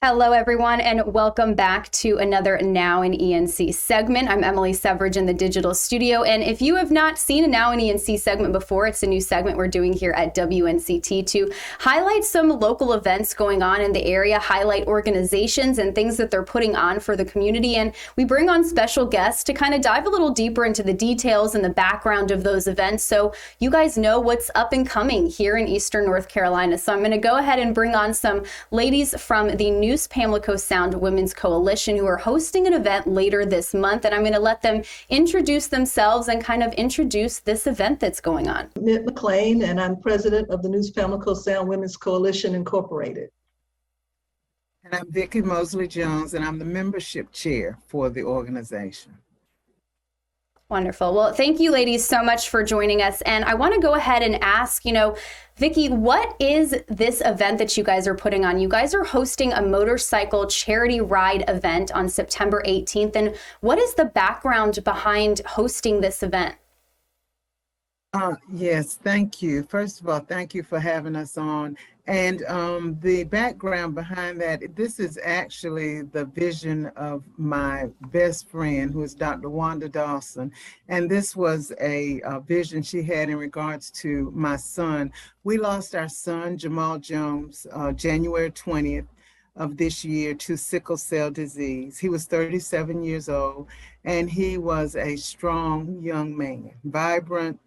Hello, everyone, and welcome back to another Now in ENC segment. I'm Emily Severidge in the digital studio, and if you have not seen a Now in ENC segment before, it's a new segment we're doing here at WNCT to highlight some local events going on in the area, highlight organizations and things that they're putting on for the community, and we bring on special guests to kind of dive a little deeper into the details and the background of those events so you guys know what's up and coming here in Eastern North Carolina. So I'm going to go ahead and bring on some ladies from the News Pamlico Sound Women's Coalition who are hosting an event later this month, and I'm going to let them introduce themselves and kind of introduce this event that's going on. Mint McLean, and I'm president of the News Pamlico Sound Women's Coalition Incorporated. And I'm Vicki Mosley Jones, and I'm the membership chair for the organization. Wonderful. Well, thank you ladies so much for joining us. And I want to go ahead and ask, Vicki, what is this event that you guys are putting on? You guys are hosting a motorcycle charity ride event on September 18th. And what is the background behind hosting this event? Yes, thank you. First of all, thank you for having us on. And the background behind that, this is actually the vision of my best friend, who is Dr. Wanda Dawson. And this was a vision she had in regards to my son. We lost our son, Jamal Jones, January 20th of this year to sickle cell disease. He was 37 years old, and he was a strong young man, vibrant,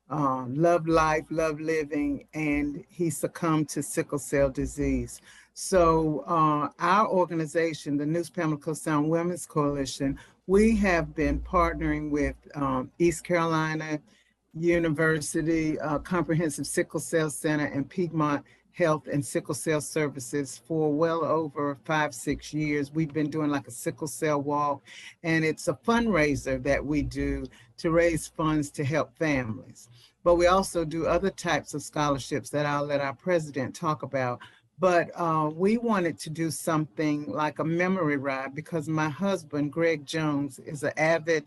loved life, loved living, and he succumbed to sickle cell disease. So our organization, the News Pamlico Sound Women's Coalition, we have been partnering with East Carolina University Comprehensive Sickle Cell Center and Piedmont Health and Sickle Cell Services for well over 5-6 years. We've been doing like a sickle cell walk, and it's a fundraiser that we do to raise funds to help families. But we also do other types of scholarships that I'll let our president talk about. But we wanted to do something like a memory ride because my husband, Greg Jones, is an avid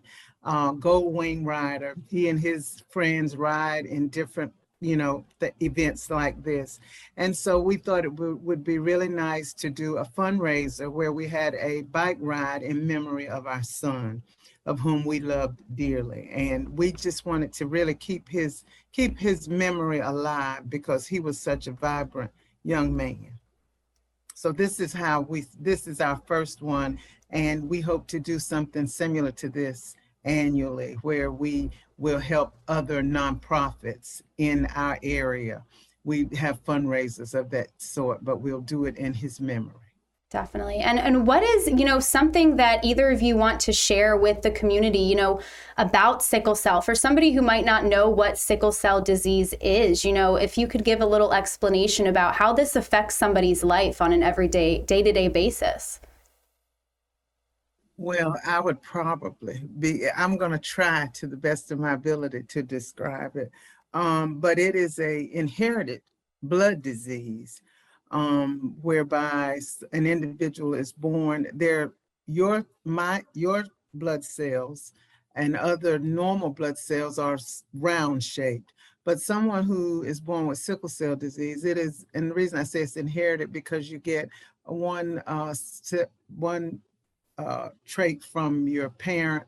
Gold Wing rider. He and his friends ride in different the events like this. And so we thought it would be really nice to do a fundraiser where we had a bike ride in memory of our son, of whom we loved dearly. And we just wanted to really keep his memory alive because he was such a vibrant young man. So this is our first one, and we hope to do something similar to this annually, where we will help other nonprofits in our area. We have fundraisers of that sort, but we'll do it in his memory. Definitely. And what is, something that either of you want to share with the community, about sickle cell? For somebody who might not know what sickle cell disease is, if you could give a little explanation about how this affects somebody's life on an everyday, day-to-day basis. Well, I would probably I'm going to try to the best of my ability to describe it. But it is a inherited blood disease whereby an individual is born, your blood cells and other normal blood cells are round shaped. But someone who is born with sickle cell disease, it is, and the reason I say it's inherited because you get one trait from your parents,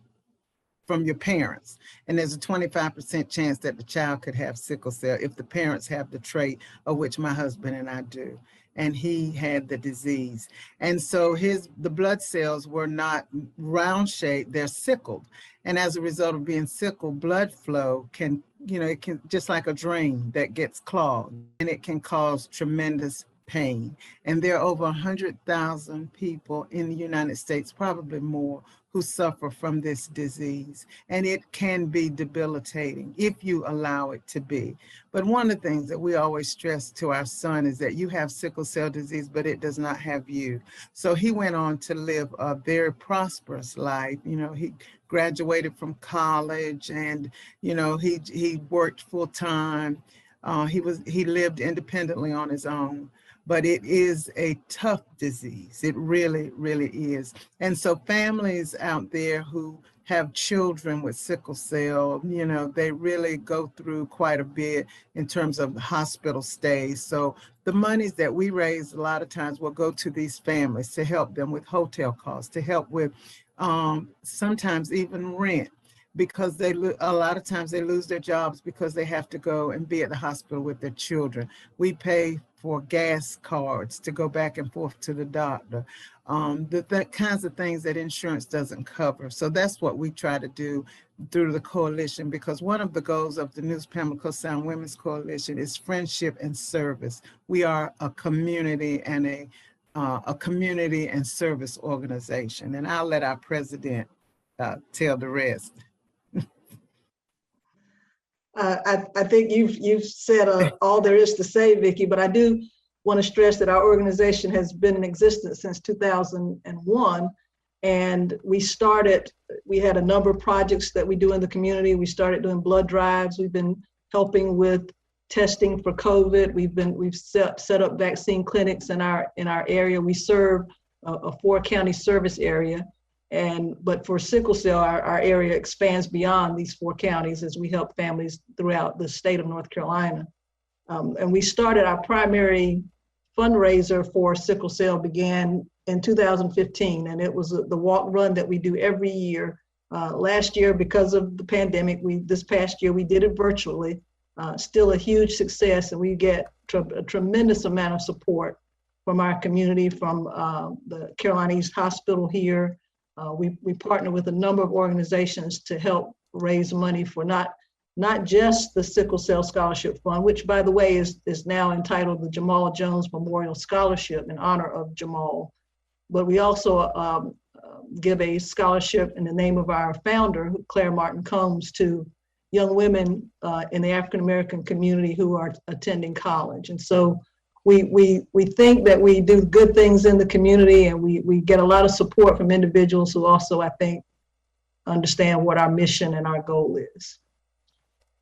and there's a 25% chance that the child could have sickle cell if the parents have the trait, of which my husband and I do, and he had the disease. And so the blood cells were not round shaped, they're sickled, and as a result of being sickled, blood flow can, it can, just like a drain that gets clogged, and it can cause tremendous pain. And there are over 100,000 people in the United States, probably more, who suffer from this disease. And it can be debilitating if you allow it to be. But one of the things that we always stress to our son is that you have sickle cell disease, but it does not have you. So he went on to live a very prosperous life. He graduated from college, and, he worked full time. He lived independently on his own. But it is a tough disease. It really, really is. And so families out there who have children with sickle cell, you know, they really go through quite a bit in terms of the hospital stays. So the monies that we raise a lot of times will go to these families to help them with hotel costs, to help with sometimes even rent, because a lot of times they lose their jobs because they have to go and be at the hospital with their children. We pay for gas cards to go back and forth to the doctor, the kinds of things that insurance doesn't cover. So that's what we try to do through the coalition, because one of the goals of the News Pamlico Sound Women's Coalition is friendship and service. We are a community and a community and service organization. And I'll let our president tell the rest. I think you've said all there is to say, Vicki, but I do want to stress that our organization has been in existence since 2001. And we had a number of projects that we do in the community. We started doing blood drives. We've been helping with testing for COVID. We've set up vaccine clinics in our area. We serve a 4-county service area. But for sickle cell, our area expands beyond these 4 counties as we help families throughout the state of North Carolina. And we started our primary fundraiser for sickle cell began in 2015, and it was the walk run that we do every year. Last year, because of the pandemic, this past year we did it virtually. Still a huge success, and we get a tremendous amount of support from our community, from the Carolina East Hospital here. We partner with a number of organizations to help raise money for not just the Sickle Cell Scholarship Fund, which, by the way, is now entitled the Jamal Jones Memorial Scholarship in honor of Jamal. But we also give a scholarship in the name of our founder, Claire Martin Combs, to young women in the African American community who are attending college. And so we think that we do good things in the community, and we get a lot of support from individuals who also, I think, understand what our mission and our goal is.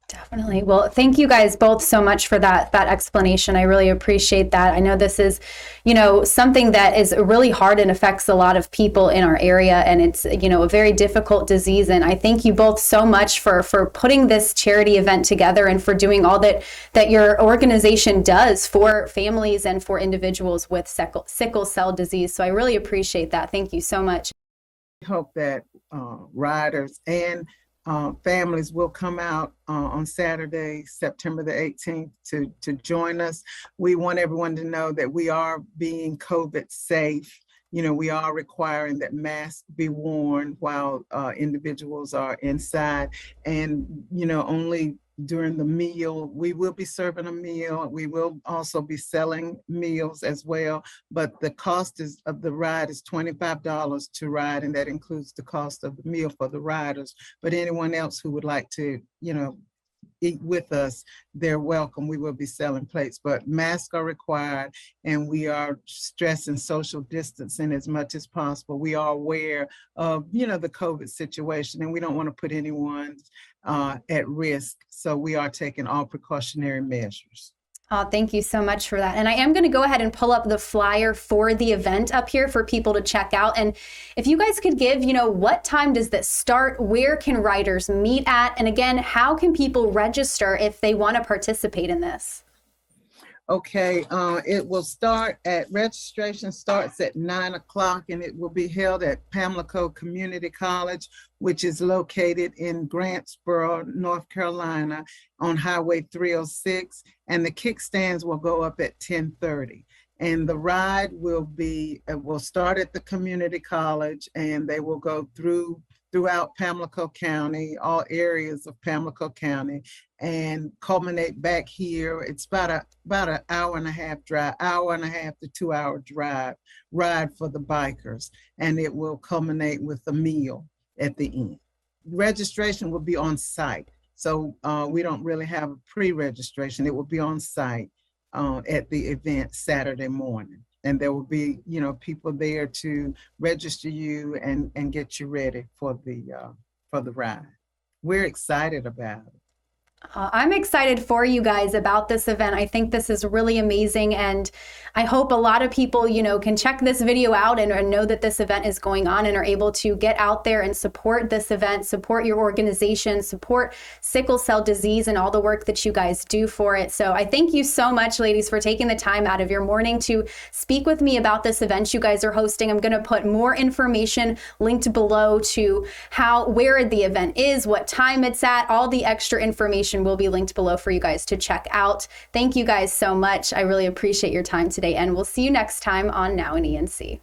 Definitely. Well, thank you guys both so much for that explanation. I really appreciate that. I know this is, something that is really hard and affects a lot of people in our area, and it's, a very difficult disease. And I thank you both so much for putting this charity event together and for doing all that your organization does for families and for individuals with sickle cell disease. So I really appreciate that. Thank you so much. I hope that riders and families will come out on Saturday, September the 18th to join us. We want everyone to know that we are being COVID safe. We are requiring that masks be worn while individuals are inside, and, only during the meal. We will be serving a meal. We will also be selling meals as well, but the cost of the ride is $25 to ride, and that includes the cost of the meal for the riders. But anyone else who would like to, eat with us, they're welcome. We will be selling plates, but masks are required, and we are stressing social distancing as much as possible. We are aware of, the COVID situation, and we don't want to put anyone at risk. So we are taking all precautionary measures. Oh, thank you so much for that. And I am going to go ahead and pull up the flyer for the event up here for people to check out. And if you guys could give, what time does this start? Where can riders meet at? And again, how can people register if they want to participate in this? Okay, registration starts at 9 o'clock, and it will be held at Pamlico Community College, which is located in Grantsboro, North Carolina, on Highway 306. And the kickstands will go up at 10:30. And the ride will start at the community college, and they will go throughout Pamlico County, all areas of Pamlico County, and culminate back here. It's about an hour and a half to 2 hour ride for the bikers, and it will culminate with a meal at the end. Registration will be on site, so we don't really have a pre-registration. It will be on site at the event Saturday morning. And there will be, people there to register you and get you ready for the ride. We're excited about it. I'm excited for you guys about this event. I think this is really amazing, and I hope a lot of people, can check this video out and know that this event is going on and are able to get out there and support this event, support your organization, support sickle cell disease and all the work that you guys do for it. So I thank you so much, ladies, for taking the time out of your morning to speak with me about this event you guys are hosting. I'm going to put more information linked below to where the event is, what time it's at, all the extra information will be linked below for you guys to check out. Thank you guys so much. I really appreciate your time today, and we'll see you next time on Now in ENC.